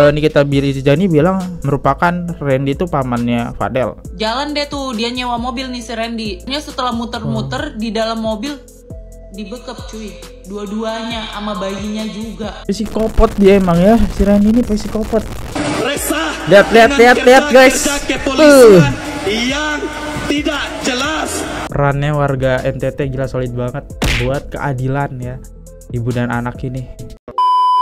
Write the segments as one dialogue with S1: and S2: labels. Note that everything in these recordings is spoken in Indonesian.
S1: Nikita Mirzani bilang merupakan Randy itu pamannya Fadel.
S2: Jalan deh tuh, dia nyewa mobil nih si Randy. Dia setelah muter-muter di dalam mobil dibekep cuy, dua-duanya sama bayinya juga.
S1: Psikopot dia emang ya, si Randy ini psikopot. Lihat guys.
S3: Yang tidak jelas.
S1: Perannya warga NTT gila solid banget buat keadilan ya ibu dan anak ini.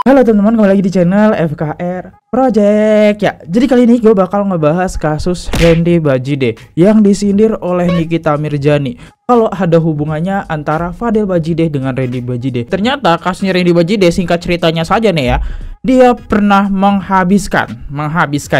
S1: Halo teman-teman, kembali lagi di channel FKR Project ya. Jadi kali ini gue bakal ngebahas kasus Randy Bajideh yang disindir oleh Nikita Mirzani. Kalau ada hubungannya antara Fadel Bajideh dengan Randy Bajideh. Ternyata kasusnya Randy Bajideh, singkat ceritanya saja nih ya, dia pernah menghabiskan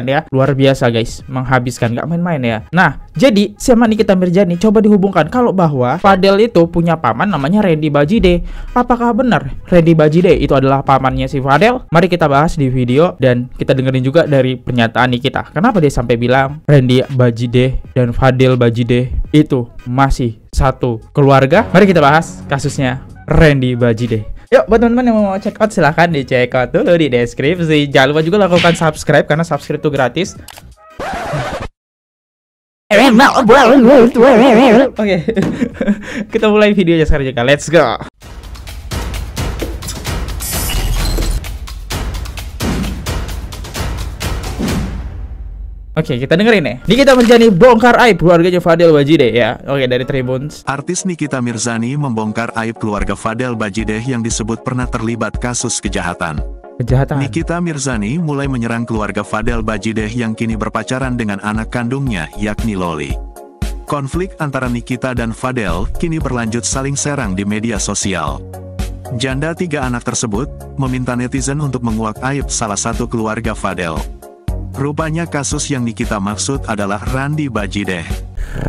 S1: ya, luar biasa guys, menghabiskan, gak main-main ya. Nah, jadi sama Nikita Mirzani coba dihubungkan kalau bahwa Fadel itu punya paman namanya Randy Bajideh. Apakah benar Randy Bajideh itu adalah pamannya si Fadel? Mari kita bahas di video dan kita dengerin juga dari pernyataan Nikita. Kenapa dia sampai bilang Randy Bajideh dan Fadel Bajideh itu masih satu keluarga? Mari kita bahas kasusnya Randy Bajideh. Yuk, buat teman-teman yang mau check out silahkan di check out dulu di deskripsi. Jangan lupa juga lakukan subscribe karena subscribe itu gratis. Oke, kita mulai videonya sekarang juga. Let's go. Oke, kita dengerin nih. Nikita Mirzani bongkar aib keluarganya Fadel Bajideh ya. Oke, dari Tribun.
S4: Artis Nikita Mirzani membongkar aib keluarga Fadel Bajideh yang disebut pernah terlibat kasus kejahatan. Nikita Mirzani mulai menyerang keluarga Fadel Bajideh yang kini berpacaran dengan anak kandungnya, yakni Loli. Konflik antara Nikita dan Fadel kini berlanjut saling serang di media sosial. Janda 3 anak tersebut meminta netizen untuk menguak aib salah satu keluarga Fadel. Rupanya kasus yang Nikita maksud adalah Randy Bajideh.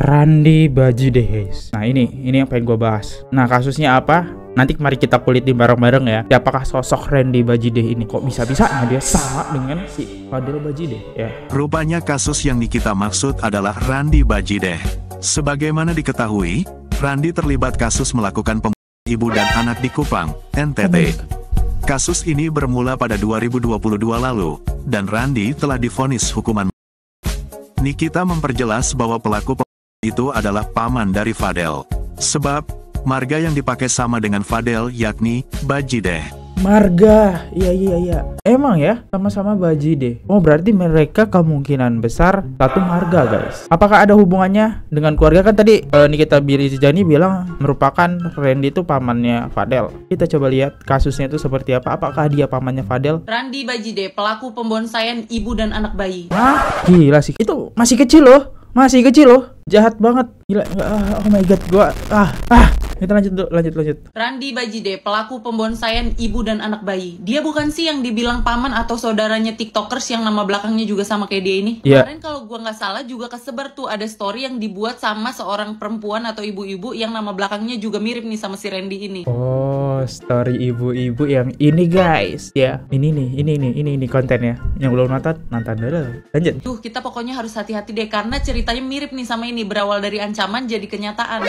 S1: Randy Bajideh guys. Nah ini yang pengen gue bahas. Nah kasusnya apa? Nanti mari kita kulitin bareng-bareng ya. Siapakah sosok Randy Bajideh ini? Kok bisa-bisanya dia sama dengan si Fadel Bajideh ya?
S4: Rupanya kasus yang Nikita maksud adalah Randy Bajideh. Sebagaimana diketahui, Randy terlibat kasus melakukan pembunuhan ibu dan anak di Kupang, NTT. Kasus ini bermula pada 2022 lalu, dan Randy telah divonis hukuman. Nikita memperjelas bahwa pelaku pembunuhan itu adalah paman dari Fadel. Sebab, marga yang dipakai sama dengan Fadel yakni Bajideh.
S1: Marga, iya. Emang ya, sama-sama Bajideh. Oh, berarti mereka kemungkinan besar satu marga guys. Apakah ada hubungannya dengan keluarga? Kan tadi Nikita Mirzani bilang merupakan Randy itu pamannya Fadel. Kita coba lihat kasusnya itu seperti apa. Apakah dia pamannya Fadel?
S2: Randy Bajideh, pelaku pembonsaian ibu dan anak bayi.
S1: Hah? Gila sih. Itu masih kecil loh. Jahat banget. Gila. Oh my god, gua kita lanjut.
S2: Randy Bajideh, pelaku pembonsaian ibu dan anak bayi. Dia bukan sih yang dibilang paman atau saudaranya tiktokers yang nama belakangnya juga sama kayak dia ini?
S1: Yeah.
S2: Kemarin kalau gua nggak salah juga kesebar tuh ada story yang dibuat sama seorang perempuan atau ibu-ibu yang nama belakangnya juga mirip nih sama si Randy ini.
S1: Oh, story ibu-ibu yang ini guys. Ya, ini kontennya. Yang belum nonton dulu. Lanjut.
S2: Tuh, kita pokoknya harus hati-hati deh karena ceritanya mirip nih sama ini, berawal dari ancaman jadi kenyataan.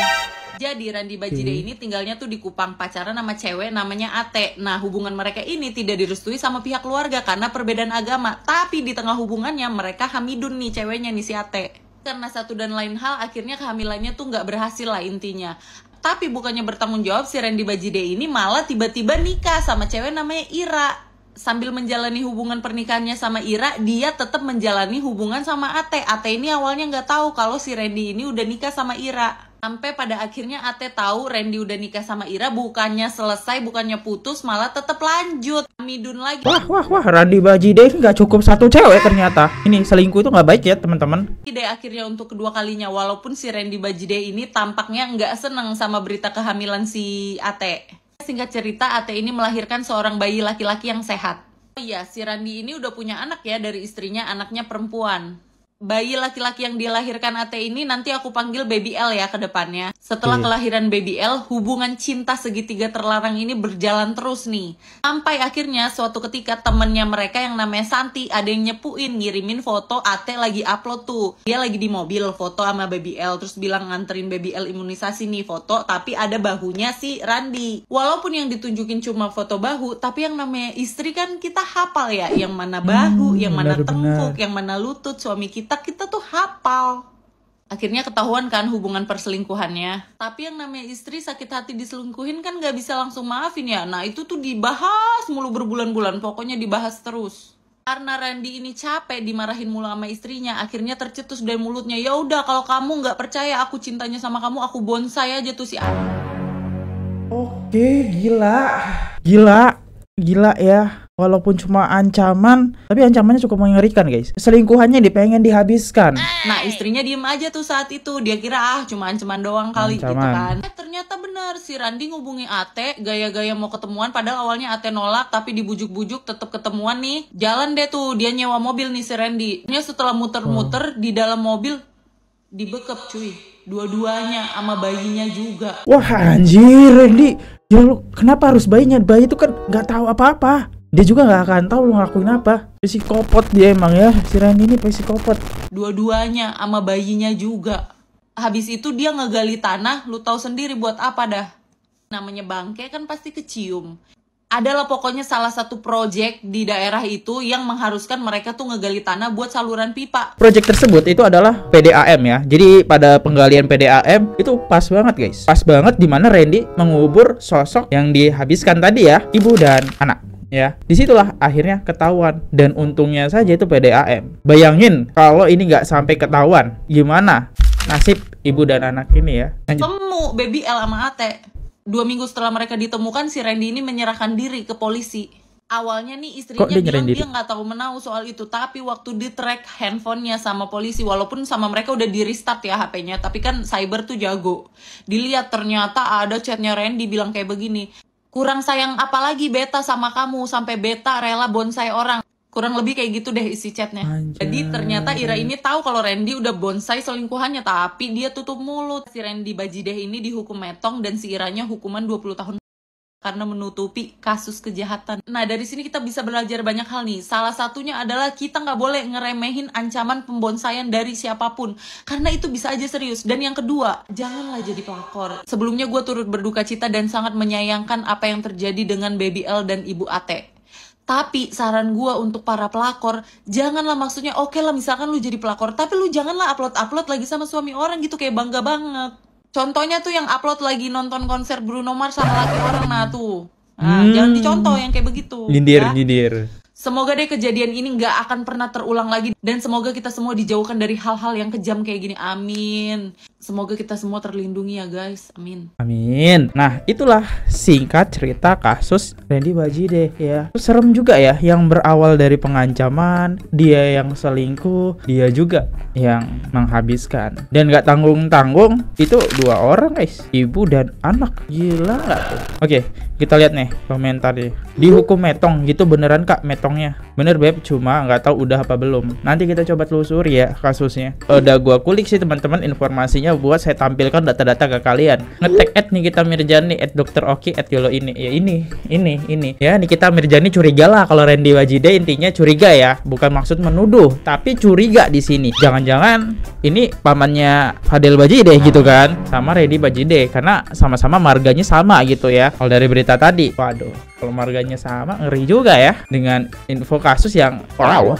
S2: Jadi Randy Bajideh ini tinggalnya tuh di Kupang, pacaran sama cewek namanya Ate. Nah, hubungan mereka ini tidak direstui sama pihak keluarga karena perbedaan agama. Tapi di tengah hubungannya mereka hamidun nih ceweknya nih si Ate. Karena satu dan lain hal akhirnya kehamilannya tuh nggak berhasil lah intinya. Tapi bukannya bertanggung jawab, si Randy Bajideh ini malah tiba-tiba nikah sama cewek namanya Ira. Sambil menjalani hubungan pernikahannya sama Ira, dia tetap menjalani hubungan sama Ate. Ate ini awalnya nggak tahu kalau si Randy ini udah nikah sama Ira. Sampai pada akhirnya Ate tahu Randy udah nikah sama Ira, bukannya selesai, bukannya putus, malah tetap lanjut. Midun lagi.
S1: Wah, Randy Bajideh nggak cukup satu cewek ternyata. Ini selingkuh itu nggak baik ya teman-teman.
S2: Deh akhirnya untuk kedua kalinya, walaupun si Randy Bajideh ini tampaknya nggak seneng sama berita kehamilan si Ate. Singkat cerita, Ate ini melahirkan seorang bayi laki-laki yang sehat. Oh iya, si Randy ini udah punya anak ya dari istrinya, anaknya perempuan. Bayi laki-laki yang dilahirkan AT ini nanti aku panggil Baby L ya ke depannya. Setelah kelahiran Baby L, hubungan cinta segitiga terlarang ini berjalan terus nih. Sampai akhirnya suatu ketika temennya mereka yang namanya Santi ada yang nyepuin, ngirimin foto AT lagi upload tuh. Dia lagi di mobil foto sama Baby L, terus bilang nganterin Baby L imunisasi nih foto, tapi ada bahunya si Randi. Walaupun yang ditunjukin cuma foto bahu, tapi yang namanya istri kan kita hafal ya, yang mana bahu, yang mana tengkuk, yang mana lutut suami kita tuh hafal. Akhirnya ketahuan kan hubungan perselingkuhannya. Tapi yang namanya istri sakit hati diselingkuhin kan gak bisa langsung maafin ya. Nah itu tuh dibahas mulu berbulan-bulan, pokoknya dibahas terus. Karena Randy ini capek dimarahin mulu sama istrinya, akhirnya tercetus dari mulutnya, ya udah kalau kamu nggak percaya aku cintanya sama kamu, aku bonsai aja tuh si anak.
S1: Oke, gila ya. Walaupun cuma ancaman, tapi ancamannya cukup mengerikan guys. Selingkuhannya dipengen dihabiskan.
S2: Nah istrinya diem aja tuh saat itu. Dia kira cuma ancaman doang kali gitu kan. Ternyata benar si Randi ngubungi Ate, gaya-gaya mau ketemuan. Padahal awalnya Ate nolak, tapi dibujuk-bujuk tetap ketemuan nih. Jalan deh tuh, dia nyewa mobil nih si Randi. Dia setelah muter-muter di dalam mobil dibekep cuy. Dua-duanya sama bayinya juga.
S1: Wah anjir Randy, ya lu kenapa harus bayinya? Bayi itu kan nggak tahu apa-apa. Dia juga nggak akan tahu lu ngelakuin apa. Psikopot dia emang ya, si Randy ini psikopot.
S2: Dua-duanya sama bayinya juga. Habis itu dia ngegali tanah, lu tahu sendiri buat apa dah. Namanya bangke kan pasti kecium. Adalah pokoknya salah satu project di daerah itu yang mengharuskan mereka tuh ngegali tanah buat saluran pipa.
S1: Project tersebut itu adalah PDAM ya. Jadi pada penggalian PDAM itu pas banget guys. Pas banget dimana Randy mengubur sosok yang dihabiskan tadi ya, ibu dan anak. Ya, disitulah akhirnya ketahuan, dan untungnya saja itu PDAM. Bayangin kalau ini nggak sampai ketahuan, gimana nasib ibu dan anak ini ya?
S2: Temu Baby L sama Ate. 2 minggu setelah mereka ditemukan, si Randy ini menyerahkan diri ke polisi. Awalnya nih istrinya bilang dia nggak tahu menahu soal itu, tapi waktu di track handphonenya sama polisi, walaupun sama mereka udah di restart ya HP-nya, tapi kan cyber tuh jago. Dilihat ternyata ada chatnya Randy bilang kayak begini. Kurang sayang apalagi beta sama kamu, sampai beta rela bonsai orang. Kurang lebih kayak gitu deh isi chatnya. Jadi ternyata Ira ini tahu kalau Randy udah bonsai selingkuhannya, tapi dia tutup mulut. Si Randy Bajideh ini dihukum metong dan si Iranya hukuman 20 tahun karena menutupi kasus kejahatan. Nah dari sini kita bisa belajar banyak hal nih. Salah satunya adalah kita nggak boleh ngeremehin ancaman pembonsaian dari siapapun, karena itu bisa aja serius. Dan yang kedua, janganlah jadi pelakor. Sebelumnya gue turut berduka cita dan sangat menyayangkan apa yang terjadi dengan Baby L dan Ibu Ate. Tapi saran gue untuk para pelakor, janganlah maksudnya oke lah misalkan lu jadi pelakor, tapi lu janganlah upload lagi sama suami orang gitu kayak bangga banget. Contohnya tuh yang upload lagi nonton konser Bruno Mars sama laki orang, nah tuh. Nah, jangan dicontoh yang kayak begitu.
S1: Nyindir.
S2: Semoga deh kejadian ini nggak akan pernah terulang lagi. Dan semoga kita semua dijauhkan dari hal-hal yang kejam kayak gini. Amin. Semoga kita semua terlindungi ya guys. Amin.
S1: Amin. Nah itulah singkat cerita kasus Randy Bajideh ya. Serem juga ya, yang berawal dari pengancaman, dia yang selingkuh, dia juga yang menghabiskan. Dan gak tanggung-tanggung, itu 2 orang guys, ibu dan anak. Gila gak tuh? Oke, kita lihat nih komentarnya. Dihukum metong gitu beneran kak metongnya? Bener beb, cuma nggak tahu udah apa belum. Nanti kita coba telusuri ya kasusnya. Udah gua kulik sih teman-teman informasinya buat saya tampilkan data-data ke kalian. Nge-tag nih kita Mirjani @Dr. Oki @Yolo ini. Ya ini. Ya nih kita Mirjani curiga lah kalau Randy Bajideh, intinya curiga ya. Bukan maksud menuduh, tapi curiga di sini. Jangan-jangan ini pamannya Fadel Bajideh gitu kan, sama Randy Bajideh, karena sama-sama marganya sama gitu ya. Kalau dari berita tadi, waduh, kalau marganya sama ngeri juga ya dengan info kasus yang wow.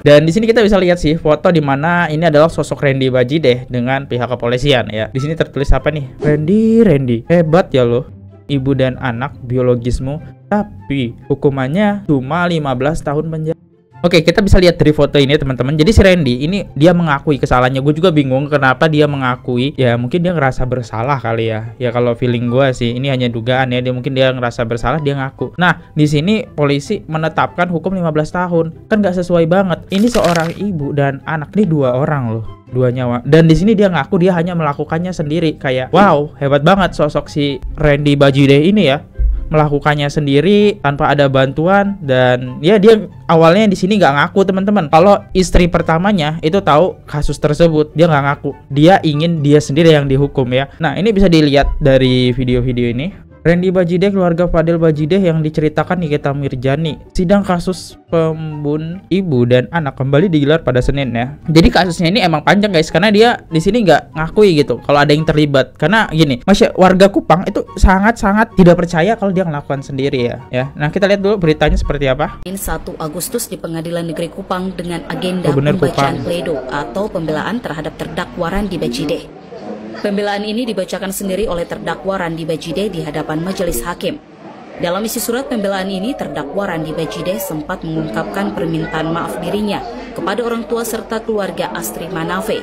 S1: Dan di sini kita bisa lihat sih foto di mana ini adalah sosok Randy Bajideh dengan pihak kepolisian ya. Di sini tertulis apa nih? Randy, hebat ya lo, ibu dan anak biologismu, tapi hukumannya cuma 15 tahun penjara. Oke, kita bisa lihat dari foto ini teman-teman. Jadi si Randy ini dia mengakui kesalahannya. Gue juga bingung kenapa dia mengakui. Ya mungkin dia ngerasa bersalah kali ya. Ya kalau feeling gue sih ini hanya dugaan ya. Dia mungkin dia ngerasa bersalah, dia ngaku. Nah di sini polisi menetapkan hukum 15 tahun. Kan gak sesuai banget. Ini seorang ibu dan anak, nih 2 orang loh, 2 nyawa. Dan di sini dia ngaku dia hanya melakukannya sendiri. Kayak wow, hebat banget sosok si Randy Bajideh ini ya. melakukannya sendiri tanpa ada bantuan, dan ya dia awalnya di sini nggak ngaku teman-teman. Kalau istri pertamanya itu tahu kasus tersebut, dia nggak ngaku. Dia ingin dia sendiri yang dihukum ya. Nah ini bisa dilihat dari video-video ini. Randy Bajideh, keluarga Fadel Bajideh yang diceritakan Nikita Mirzani. Sidang kasus pembunuhan ibu dan anak kembali digelar pada Senin ya. Jadi kasusnya ini emang panjang guys, karena dia di sini nggak ngakui gitu kalau ada yang terlibat. Karena gini, warga Kupang itu sangat-sangat tidak percaya kalau dia melakukan sendiri ya. Nah kita lihat dulu beritanya seperti apa.
S5: 1 Agustus di Pengadilan Negeri Kupang dengan agenda pembacaan pledo atau pembelaan terhadap terdakwa Randy Bajideh. Pembelaan ini dibacakan sendiri oleh terdakwa Randy Bajideh di hadapan majelis hakim. Dalam isi surat pembelaan ini, terdakwa Randy Bajideh sempat mengungkapkan permintaan maaf dirinya kepada orang tua serta keluarga Astri Manave.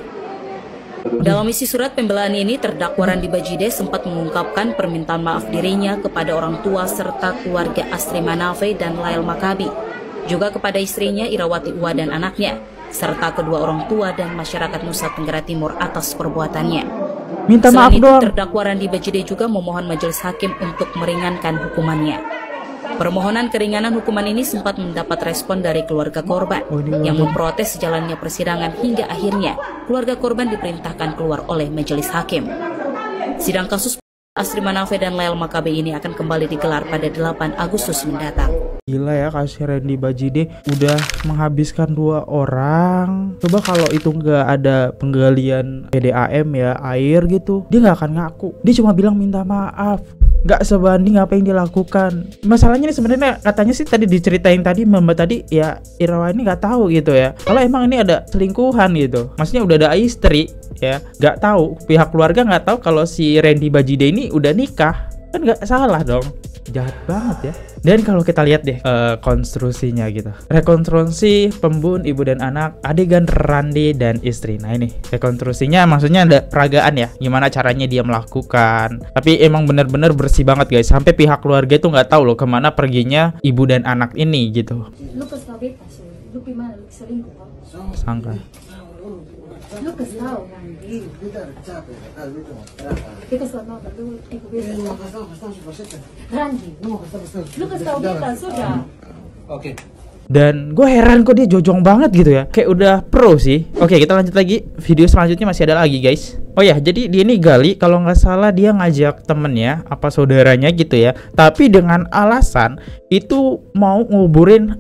S5: Dalam isi surat pembelaan ini, terdakwa Randy Bajideh sempat mengungkapkan permintaan maaf dirinya kepada orang tua serta keluarga Astri Manave dan Lael Makabi, juga kepada istrinya Irawati Uwa dan anaknya, serta kedua orang tua dan masyarakat Nusa Tenggara Timur atas perbuatannya.
S1: Minta maaf dong.
S5: Terdakwa Randy Bajideh juga memohon majelis hakim untuk meringankan hukumannya. Permohonan keringanan hukuman ini sempat mendapat respon dari keluarga korban yang memprotes jalannya persidangan hingga akhirnya keluarga korban diperintahkan keluar oleh majelis hakim. Sidang kasus Astri Manave dan Lael Makabe ini akan kembali digelar pada 8 Agustus mendatang.
S1: Gila ya, kasus Randy Bajideh udah menghabiskan 2 orang. Coba kalau itu nggak ada penggalian PDAM ya, air gitu, dia nggak akan ngaku. Dia cuma bilang minta maaf, nggak sebanding apa yang dilakukan. Masalahnya ini sebenarnya katanya sih tadi diceritain tadi Mbak tadi ya, Irawa ini nggak tahu gitu ya. Kalau emang ini ada selingkuhan gitu, maksudnya udah ada istri ya, nggak tahu, pihak keluarga nggak tahu kalau si Randy Bajideh ini udah nikah, kan nggak salah dong. Jahat banget ya. Dan kalau kita lihat deh konstruksinya gitu, rekonstruksi pembunuhan ibu dan anak, adegan Randy dan istri. Nah ini rekonstruksinya, maksudnya ada peragaan ya, gimana caranya dia melakukan. Tapi emang bener-bener bersih banget guys, sampai pihak keluarga itu nggak tahu loh kemana perginya ibu dan anak ini gitu. Sangka.
S6: Lucas tahu kita sudah. Oke.
S1: Dan gue heran kok dia jojong banget gitu ya, kayak udah pro sih. Oke, kita lanjut lagi, video selanjutnya masih ada lagi guys. Oh ya, jadi dia ini gali, kalau nggak salah dia ngajak temennya apa saudaranya gitu ya, tapi dengan alasan itu mau nguburin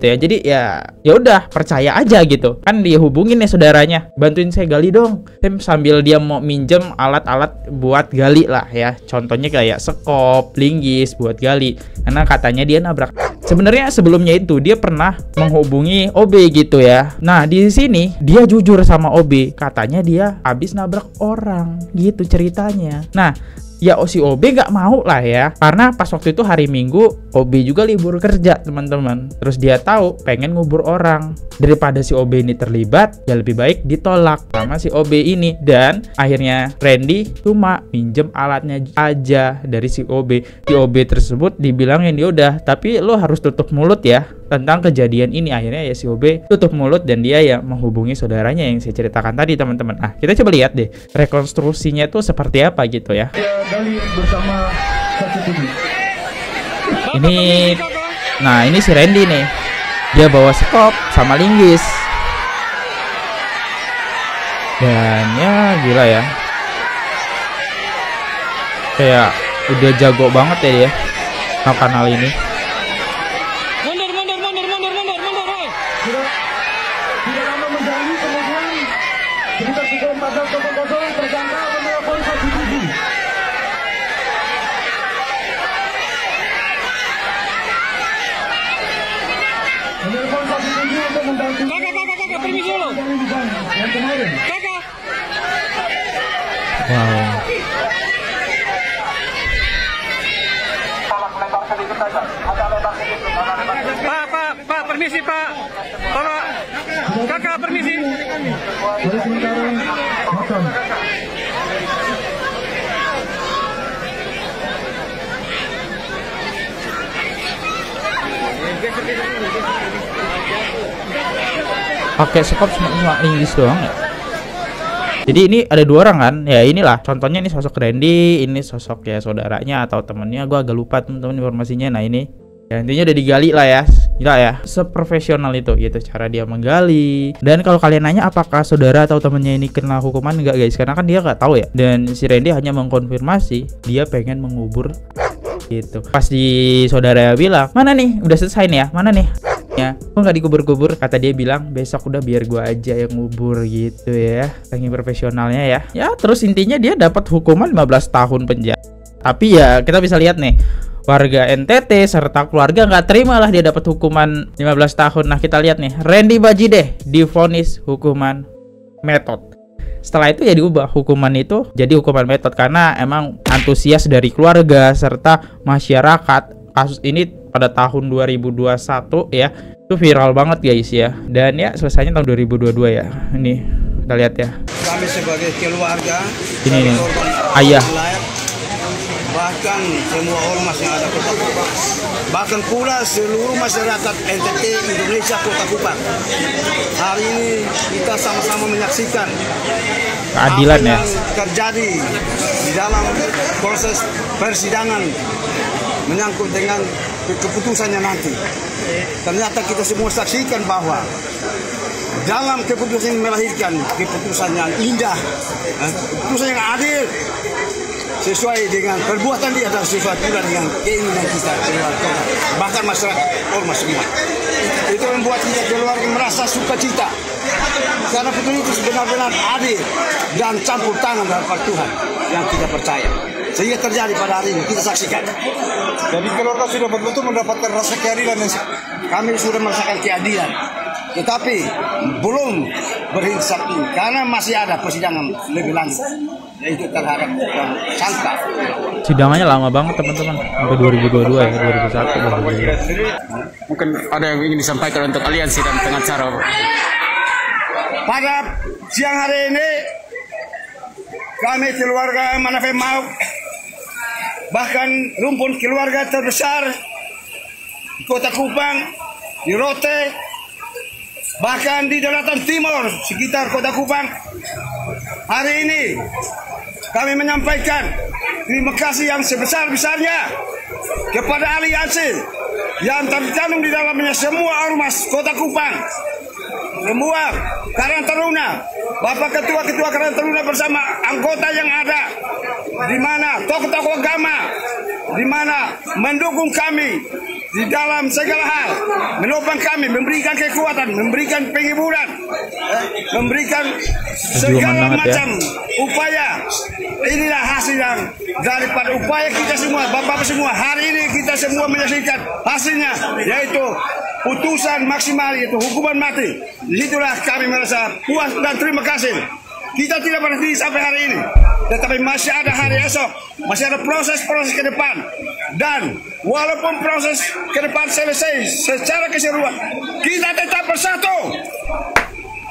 S1: ya. Jadi ya udah percaya aja gitu kan, dia hubungin ya saudaranya, bantuin saya gali dong, sambil dia mau minjem alat-alat buat gali lah ya, contohnya kayak sekop, linggis buat gali, karena katanya dia nabrak. Sebenarnya sebelumnya itu dia pernah menghubungi OB gitu ya. Nah di sini dia jujur sama OB, katanya dia habis nabrak orang gitu ceritanya. Nah ya si OB gak mau lah ya, karena pas waktu itu hari Minggu OB juga libur kerja teman-teman. Terus dia tahu pengen ngubur orang, daripada si OB ini terlibat ya lebih baik ditolak sama si OB ini. Dan akhirnya Randy cuma minjem alatnya aja dari si OB. Si OB tersebut dibilangin ya udah, tapi lo harus tutup mulut ya tentang kejadian ini. Akhirnya ya si OB tutup mulut dan dia ya menghubungi saudaranya yang saya ceritakan tadi teman-teman. Nah kita coba lihat deh rekonstruksinya tuh seperti apa gitu ya.
S3: Bersama
S1: ini, nah ini si Randy nih, dia bawa sekop sama linggis, dan ya gila ya, kayak udah jago banget ya dia melakukan hal ini.
S3: tidak lama menjalani kemudian sekitar pukul 14.00 tersangka menelpon 177. Menelpon 177 untuk membantu. Kakak, permisi dulu. Yang kemarin. Kakak.
S1: Wow.
S3: Pak, permisi Pak. Tolong. Kakak, permisi.
S1: Pakai sekop cuma linggis doang ya? Jadi ini ada 2 orang kan? Ya inilah contohnya, ini sosok Randy, ini sosok ya saudaranya atau temennya, gue agak lupa teman-teman informasinya. Nah ini ya intinya udah digali lah ya, gila ya, seprofesional itu gitu cara dia menggali. Dan kalau kalian nanya apakah saudara atau temennya ini kena hukuman, enggak guys, karena kan dia nggak tahu ya. Dan si Randy hanya mengkonfirmasi dia pengen mengubur gitu. Pas di saudara bilang, mana nih udah selesai nih ya, mana nih ya, kok nggak dikubur-kubur, kata dia bilang besok udah biar gua aja yang ngubur gitu ya, saking profesionalnya ya. Ya terus intinya dia dapat hukuman 15 tahun penjara. Tapi ya kita bisa lihat nih, warga NTT serta keluarga nggak terima lah dia dapat hukuman 15 tahun. Nah kita lihat nih, Randy Bajideh divonis hukuman metode. Setelah itu ya diubah hukuman itu jadi hukuman metode karena emang antusias dari keluarga serta masyarakat. Kasus ini pada tahun 2021 ya, itu viral banget guys ya. Dan ya selesainya tahun 2022 ya. Ini kita lihat ya.
S7: Kami sebagai keluarga,
S1: ini nih, ayah,
S7: bahkan semua ormas yang ada Kota Kupang, bahkan pula seluruh masyarakat NTT Indonesia Kota Kupang. Hari ini kita sama-sama menyaksikan
S1: keadilan
S7: apa
S1: ya
S7: yang terjadi di dalam proses persidangan menyangkut dengan keputusannya nanti. Ternyata kita semua saksikan bahwa dalam keputusan ini melahirkan keputusan yang indah, keputusan yang adil, sesuai dengan perbuatan dia dan sesuai pula dengan keinginan kita keluarga, bahkan masyarakat ormas semua. Itu membuat kita keluarga merasa sukacita karena putusan itu benar-benar adil dan campur tangan dari Tuhan yang kita percaya. Sehingga terjadi pada hari ini kita saksikan. Jadi keluarga sudah betul-betul mendapatkan rasa keadilan. Kami sudah merasakan keadilan, tetapi belum berhenti karena masih ada persidangan lebih lanjut, yaitu terhadap sangka.
S1: Sidangannya lama banget teman-teman, sampai 2022 ya, 2021.
S7: Mungkin ada yang ingin disampaikan untuk aliansi dan pengacara. Pada siang hari ini kami keluarga Manafe Mau, bahkan rumpun keluarga terbesar di Kota Kupang, di Rote, bahkan di daratan timur sekitar Kota Kupang, hari ini kami menyampaikan terima kasih yang sebesar-besarnya kepada aliansi yang tercantum di dalamnya semua ormas Kota Kupang, semua Karang Taruna, Bapak Ketua-Ketua Karang Taruna bersama anggota yang ada, di mana tokoh-tokoh agama, di mana mendukung kami di dalam segala hal, menopang kami, memberikan kekuatan, memberikan penghiburan, memberikan segala macam upaya. Inilah hasil yang daripada upaya kita semua, Bapak semua. Hari ini kita semua menyaksikan hasilnya, yaitu putusan maksimal, yaitu hukuman mati. Disitulah kami merasa puas dan terima kasih. Kita tidak berhenti sampai hari ini, tetapi masih ada hari esok, masih ada proses-proses ke depan. Dan walaupun proses ke depan selesai secara keseluruhan, kita tetap bersatu.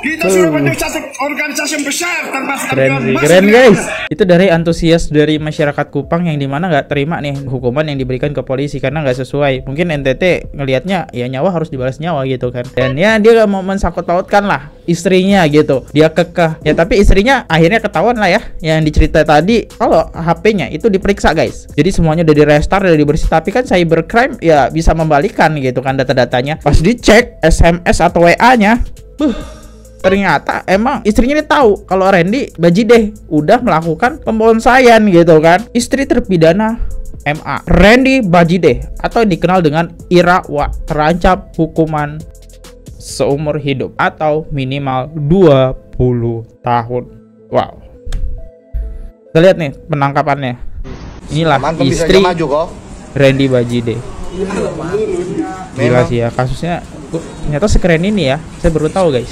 S7: Kita sudah bentuk satu organisasi yang besar, termasuk
S1: keren guys. Itu dari antusias dari masyarakat Kupang yang dimana nggak terima nih hukuman yang diberikan ke polisi karena nggak sesuai. Mungkin NTT ngelihatnya ya nyawa harus dibalas nyawa gitu kan. Dan ya dia nggak mau mensangkut pautkan lah istrinya gitu. Dia kekeh. Ya tapi istrinya akhirnya ketahuan lah ya. Yang dicerita tadi kalau HP-nya itu diperiksa guys. Jadi semuanya udah di restart, udah dibersih. Tapi kan cybercrime ya bisa membalikan gitu kan data-datanya. Pas dicek SMS atau WA-nya, ternyata emang istrinya ini tahu kalau Randy Bajideh udah melakukan pembonsaian gitu kan. Istri terpidana MA Randy Bajideh atau dikenal dengan Irawa terancam hukuman seumur hidup atau minimal 20 tahun. Wow. Kita lihat nih penangkapannya. Inilah istri Randy Bajideh. Gila sih ya kasusnya. Ternyata sekeren ini ya. Saya baru tahu guys.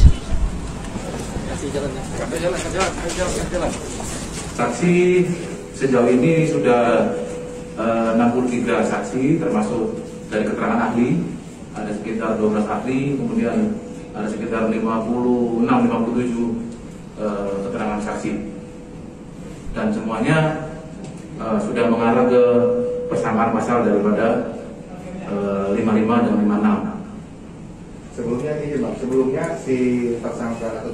S8: Saksi sejauh ini sudah 63 saksi termasuk dari keterangan ahli ada sekitar 12 ahli, kemudian ada sekitar 56-57 keterangan saksi, dan semuanya sudah mengarah ke persamaan pasal daripada 55 dan 56.
S9: Sebelumnya ini Bang, sebelumnya si tersangka atau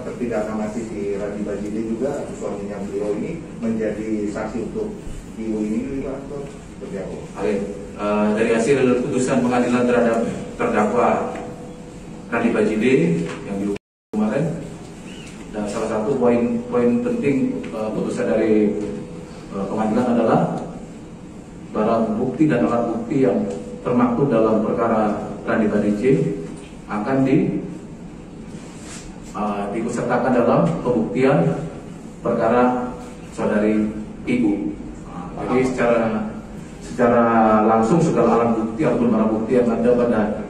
S9: terpidana mati si Randy Bajide juga suaminya beliau ini menjadi saksi untuk ibu ini Bang, seperti apa?
S8: Baik, dari hasil putusan pengadilan terhadap terdakwa Randy Bajide yang dihukum kemarin, dan salah satu poin penting putusan dari pengadilan adalah barang bukti dan alat bukti yang termaktub dalam perkara Randy Bajide akan diikutsertakan dalam pembuktian perkara saudari ibu. Jadi secara langsung segala alat bukti ataupun barang bukti yang ada pada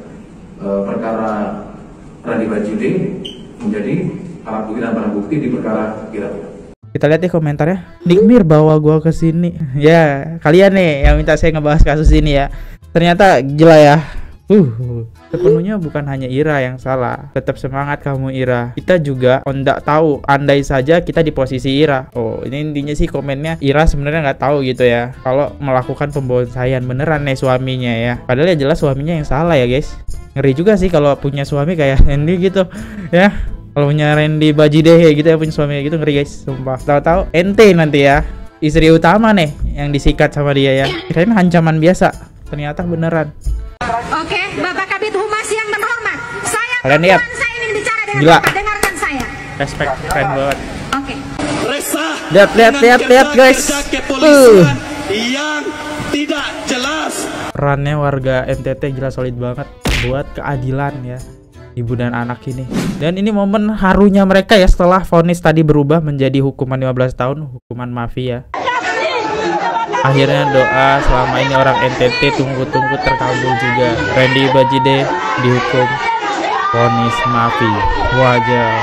S8: perkara Randy Bajide menjadi alat bukti dan barang bukti di perkara kita.
S1: Kita lihat nih komentarnya. Nikmir bawa gua ke sini. Ya, kalian nih yang minta saya ngebahas kasus ini ya. Ternyata gila ya. Sepenuhnya bukan hanya Ira yang salah. Tetap semangat kamu Ira. Kita juga nggak tahu. Andai saja kita di posisi Ira. Oh, ini intinya sih komennya. Ira sebenarnya nggak tahu gitu ya. Kalau melakukan pembonsaian beneran nih suaminya ya. Padahal ya jelas suaminya yang salah ya guys. Ngeri juga sih kalau punya suami kayak Randy gitu ya. Kalau punya Randy Bajide gitu ya, punya suami gitu, ngeri guys. Sumpah. Tahu-tahu ente nanti ya istri utama nih yang disikat sama dia ya. Kirain ancaman biasa. Ternyata beneran.
S10: Oke, Bapak Kabid Humas yang terhormat,
S1: kalian lihat,
S10: saya ingin bicara dengan
S1: gila.
S10: Bapak, dengarkan saya.
S1: Respect, keren banget.
S10: Oke.
S1: Lihat guys.
S7: Yang tidak jelas.
S1: Perannya warga NTT gila solid banget buat keadilan ya ibu dan anak ini. Dan ini momen harunya mereka ya setelah vonis tadi berubah menjadi hukuman 15 tahun, hukuman mafia. Akhirnya doa selama ini orang NTT tunggu-tunggu terkabul juga. Randy Bajide dihukum vonis mafi. Wajah.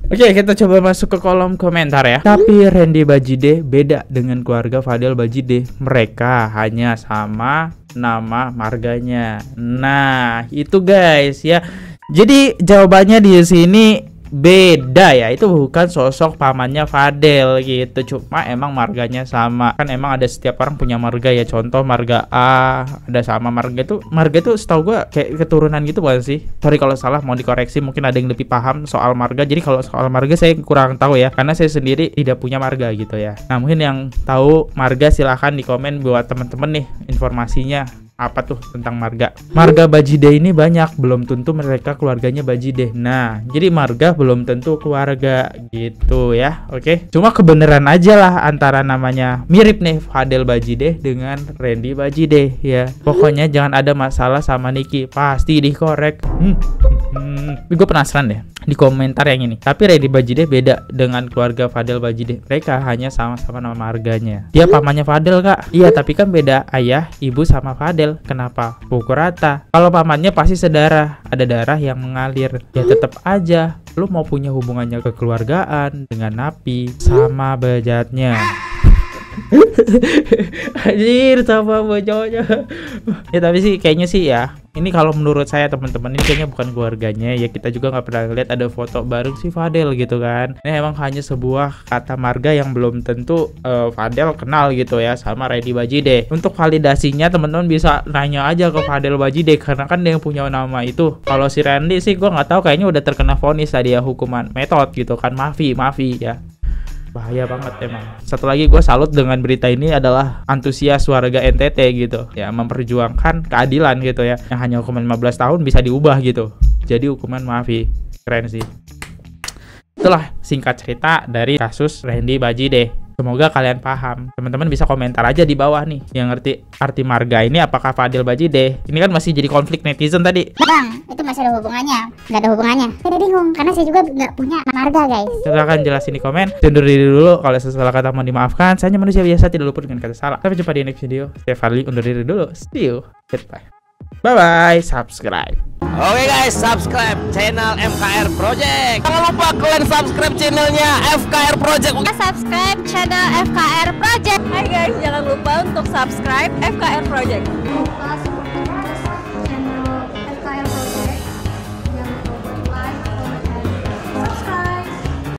S1: Oke, kita coba masuk ke kolom komentar ya. Tapi Randy Bajide beda dengan keluarga Fadel Bajide. Mereka hanya sama nama marganya. Nah, itu guys ya. Jadi jawabannya di sini beda ya, itu bukan sosok pamannya Fadel gitu, cuma emang marganya sama. Kan emang ada setiap orang punya marga ya, contoh marga A ada sama marga itu setahu gua kayak keturunan gitu bukan sih? Sorry kalau salah, mau dikoreksi, mungkin ada yang lebih paham soal marga. Jadi kalau soal marga saya kurang tahu ya, karena saya sendiri tidak punya marga gitu ya. Nah mungkin yang tahu marga silahkan di komen buat teman-teman nih informasinya apa tuh tentang marga. Marga Bajide ini banyak, belum tentu mereka keluarganya Bajide. Nah, jadi marga belum tentu keluarga gitu ya. Oke. Cuma kebenaran aja lah antara namanya mirip nih Fadel Bajide dengan Randy Bajide ya. Pokoknya jangan ada masalah sama Niki, pasti dikorek. Gue penasaran deh di komentar yang ini. Tapi Randy Bajide beda dengan keluarga Fadel Bajide. Mereka hanya sama-sama nama marganya. Dia pamannya Fadel kak. Iya, tapi kan beda ayah, ibu sama Fadel. Kenapa pukul rata? Kalau pamannya pasti sedarah, ada darah yang mengalir. Ya tetap aja lu mau punya hubungannya kekeluargaan dengan napi sama bejatnya. Anjir sama bojongnya. Ya tapi sih kayaknya sih ya, ini kalau menurut saya teman-teman, ini kayaknya bukan keluarganya ya. Kita juga nggak pernah lihat ada foto bareng si Fadel gitu kan. Ini emang hanya sebuah kata marga yang belum tentu Fadel kenal gitu ya sama Randy Bajide. Untuk validasinya teman-teman bisa nanya aja ke Fadel Bajide, karena kan dia yang punya nama itu. Kalau si Randy sih gue nggak tahu, kayaknya udah terkena vonis tadi ya, hukuman metode gitu kan, mafi ya. Bahaya banget emang. Satu lagi gue salut dengan berita ini adalah antusias warga NTT gitu ya, memperjuangkan keadilan gitu ya, yang hanya hukuman 15 tahun bisa diubah gitu jadi hukuman maafi. Keren sih. Itulah singkat cerita dari kasus Randy Bajide. Semoga kalian paham. Teman-teman bisa komentar aja di bawah nih yang ngerti arti marga ini, apakah Fadel Bajide. Ini kan masih jadi konflik netizen tadi.
S11: Bang, itu masih ada hubungannya? Nggak ada hubungannya. Saya bingung karena saya juga nggak punya marga guys.
S1: Silahkan jelasin di komen. Undur diri dulu, kalau salah kata mohon dimaafkan. Saya manusia biasa, tidak luput dengan kata salah. Sampai jumpa di next video. Saya Fadli, undur diri dulu. See you. Goodbye. Bye-bye. Subscribe.
S12: Oke guys, subscribe channel FKR Project. Jangan lupa kalian subscribe channelnya FKR Project.
S11: Subscribe channel FKR Project.
S13: Hai guys, jangan lupa untuk subscribe FKR Project.